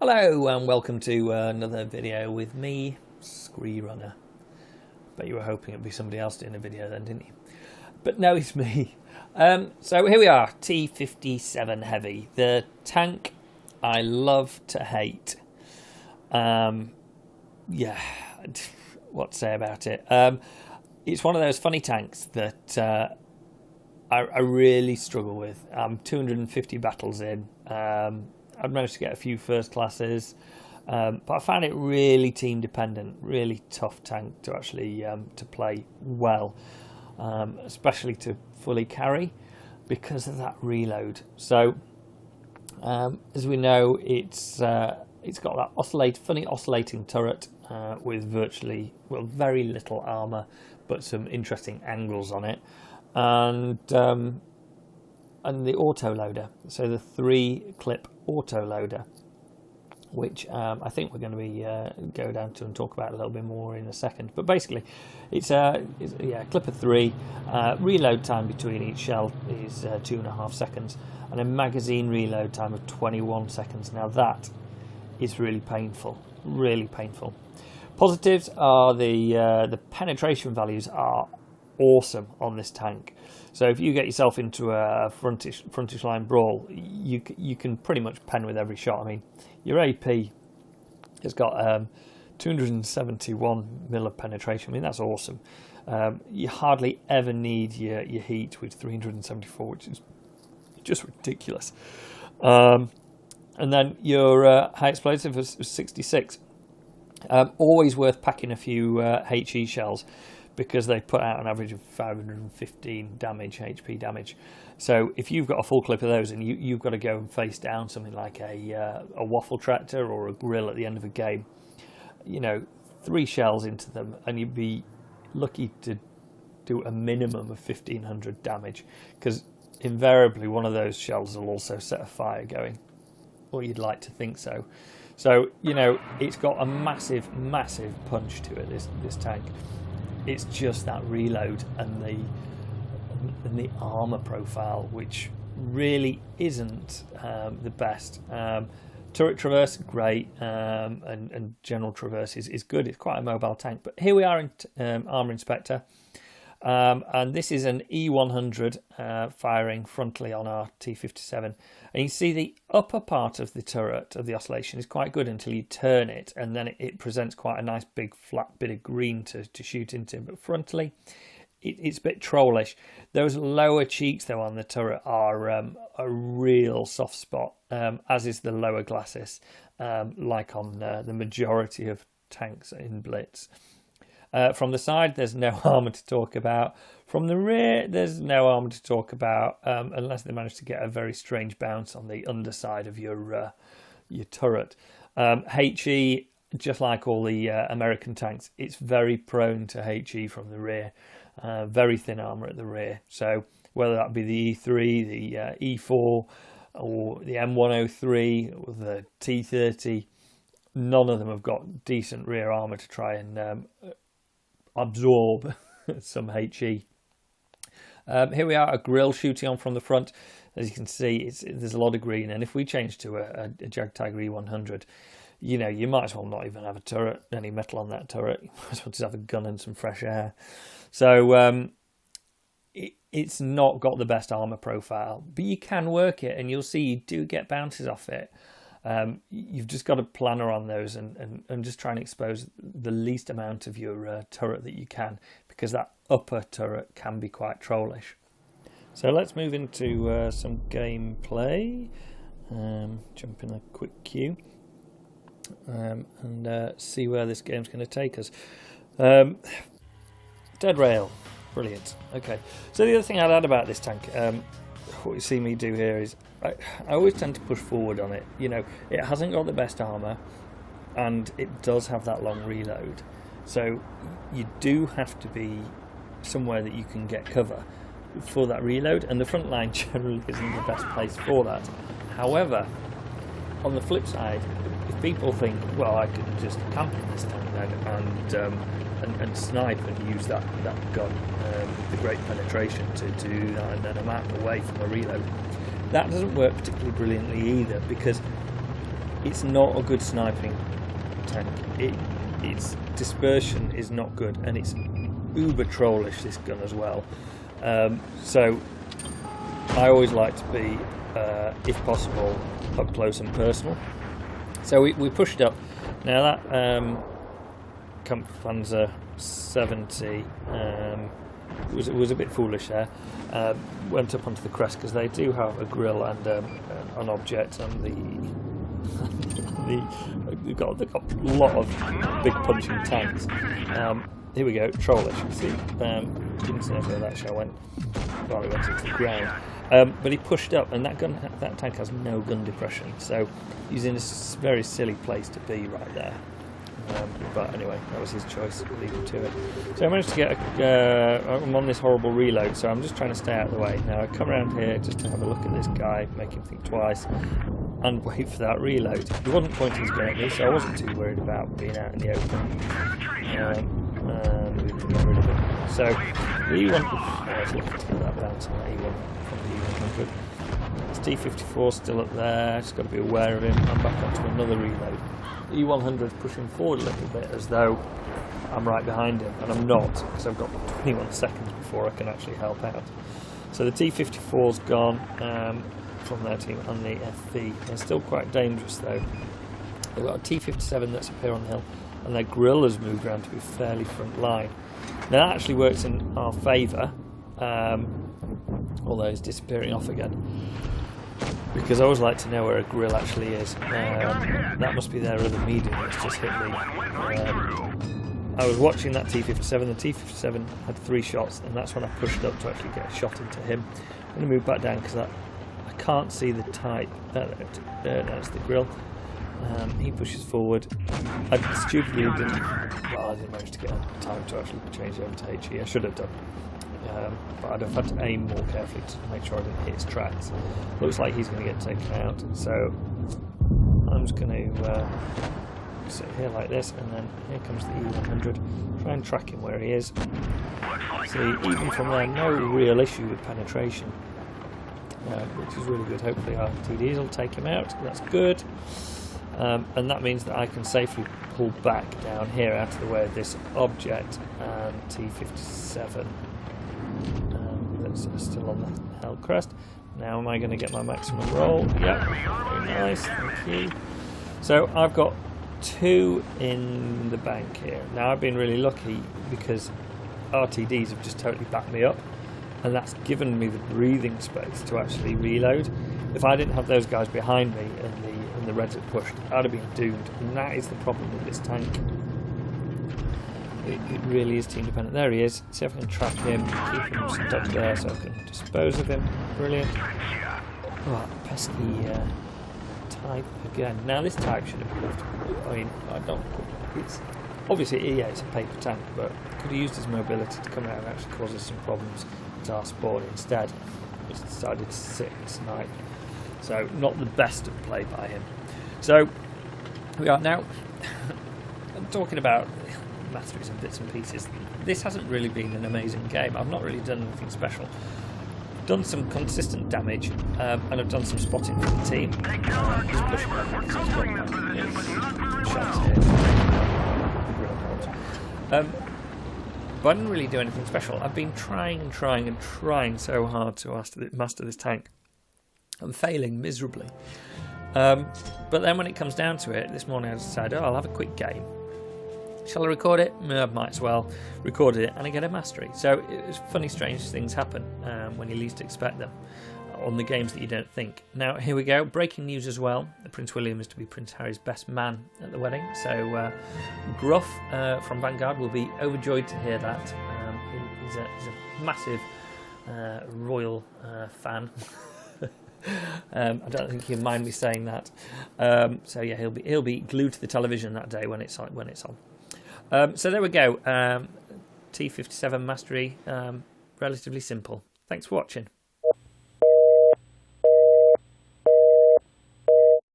Hello and welcome to another video with me, Scree Runner. Bet you were hoping it'd be somebody else doing a video then, didn't you? But no, it's me. So here we are, T57 Heavy, the tank I love to hate. Yeah, what to say about it? It's one of those funny tanks that I really struggle with. I'm 250 battles in. I've managed to get a few first classes, but I found it really team dependent, really tough tank to actually to play well, especially to fully carry because of that reload. So as we know, it's got that funny oscillating turret with very little armor, but some interesting angles on it, and the autoloader, so the 3-clip autoloader, which I think we're going to be go down to and talk about a little bit more in a second. But basically, it's a clip of 3. Reload time between each shell is 2.5 seconds, and a magazine reload time of 21 seconds. Now that is really painful, really painful. Positives are the penetration values are awesome on this tank. So if you get yourself into a frontish line brawl, you can pretty much pen with every shot. I mean, your AP has got 271 mil of penetration. I mean, that's awesome. You hardly ever need your heat with 374, which is just ridiculous. And then your high explosive is 66. Always worth packing a few HE shells, because they put out an average of 515 damage, HP damage. So if you've got a full clip of those and you've got to go and face down something like a waffle tractor or a grill at the end of a game, 3 shells into them and you'd be lucky to do a minimum of 1500 damage, because invariably one of those shells will also set a fire going, or you'd like to think so. So, it's got a massive punch to it, this tank. It's just that reload and the armor profile, which really isn't the best. Turret traverse, great, and general traverse is good. It's quite a mobile tank. But here we are in Armor Inspector, and this is an E100 firing frontally on our T57. And you see the upper part of the turret of the oscillation is quite good until you turn it, and then it presents quite a nice big flat bit of green to shoot into. But frontally, it's a bit trollish. Those lower cheeks though on the turret are a real soft spot, as is the lower glacis, like on the majority of tanks in Blitz. From the side, there's no armour to talk about. From the rear, there's no armour to talk about, unless they manage to get a very strange bounce on the underside of your turret. HE, just like all the American tanks, it's very prone to HE from the rear. Very thin armour at the rear. So whether that be the E3, the E4, or the M103, or the T30, none of them have got decent rear armour to try and absorb some HE. Here we are, a grill shooting on from the front. As you can see, there's a lot of green, and if we change to a Jag Tiger E100, you might as well not even have a turret, any metal on that turret. You might as well just have a gun and some fresh air. So it's not got the best armor profile, but you can work it, and you'll see you do get bounces off it. You've just got to planner on those and just try and expose the least amount of your turret that you can, because that upper turret can be quite trollish. So let's move into some gameplay. Jump in a quick queue and see where this game's going to take us. Dead rail, brilliant. Okay, so the other thing I'd add about this tank, what you see me do here is I always tend to push forward on it. It hasn't got the best armour, and it does have that long reload. So you do have to be somewhere that you can get cover for that reload, and the front line generally isn't the best place for that. However, on the flip side, if people think, well, I can just camp in this tank then and snipe and use that gun, the great penetration to do that, and then I'm out of the way from a reload. That doesn't work particularly brilliantly either, because it's not a good sniping tank. Its dispersion is not good, and it's uber trollish, this gun as well. So I always like to be, if possible, up close and personal. So we pushed up. Now that Kampfpanzer 70 was a bit foolish there. Went up onto the crest because they do have a grill and an object, and they've got a lot of big punching tanks. Here we go, trollish. See, didn't see where that shell went. Well, it went into the ground. But he pushed up, and that tank has no gun depression, so he's in a very silly place to be right there. But anyway, that was his choice. We'll leave him to it. So I managed to get I'm on this horrible reload, so I'm just trying to stay out of the way. Now I come around here just to have a look at this guy, make him think twice, and wait for that reload. He wasn't pointing his gun at me, so I wasn't too worried about being out in the open. We can get rid of him. So the E1, I was looking to get that bounce on that E1 from the E100. It's T54 still up there, just got to be aware of him. I'm back onto another reload. E100 is pushing forward a little bit as though I'm right behind him, and I'm not, because I've got 21 seconds before I can actually help out. So the T54's gone from their team, and the FV. They're still quite dangerous though. They've got a T57 that's up here on the hill, and their grill has moved around to be fairly front line. Now that actually works in our favour, although it's disappearing off again, because I always like to know where a grill actually is. That must be their other medium that's just hit me. I was watching that T57. The T57 had 3 shots, and that's when I pushed up to actually get a shot into him. I'm going to move back down because I can't see the type. That's the grill. He pushes forward. I stupidly didn't. Well, I didn't manage to get time to actually change over to HE. I should have done. But I'd have had to aim more carefully to make sure I didn't hit his tracks. Looks like he's going to get taken out, so I'm just going to sit here like this, and then here comes the E100. Try and track him where he is. See, even from there, no real issue with penetration, which is really good. Hopefully our TDs will take him out. That's good. And that means that I can safely pull back down here out of the way of this object, and T57 that's still on the hell crest. Now am I going to get my maximum roll? Yep, very nice, thank you. So I've got 2 in the bank here. Now I've been really lucky because RTDs have just totally backed me up, and that's given me the breathing space to actually reload. If I didn't have those guys behind me and the Reds had pushed, I'd have been doomed, and that is the problem with this tank. It really is team dependent. There he is. See if I can track him, keep him stuck there so I can dispose of him. Brilliant. Oh, pesky type again. Now this type should have moved. I mean, I don't. It's obviously, yeah, it's a paper tank, but could have used his mobility to come out and actually cause us some problems to our spawn. Instead, just decided to sit and snipe. So not the best of play by him. So we are now. I'm talking about masteries and bits and pieces. This hasn't really been an amazing game. I've not really done anything special. I've done some consistent damage, and I've done some spotting for the team. Just pushing up because he's got shots here. But I didn't really do anything special. I've been trying so hard to master this tank. I'm failing miserably. But then when it comes down to it, this morning I decided, I'll have a quick game. Shall I record it? Might as well. Recorded it and I get a mastery. So it's funny, strange things happen when you least expect them on the games that you don't think. Now here we go. Breaking news as well. Prince William is to be Prince Harry's best man at the wedding. So Gruff from Vanguard will be overjoyed to hear that. He's a massive royal fan. I don't think he'll mind me saying that. So yeah, he'll be glued to the television that day when it's on. So there we go. T57 mastery, relatively simple. Thanks for watching.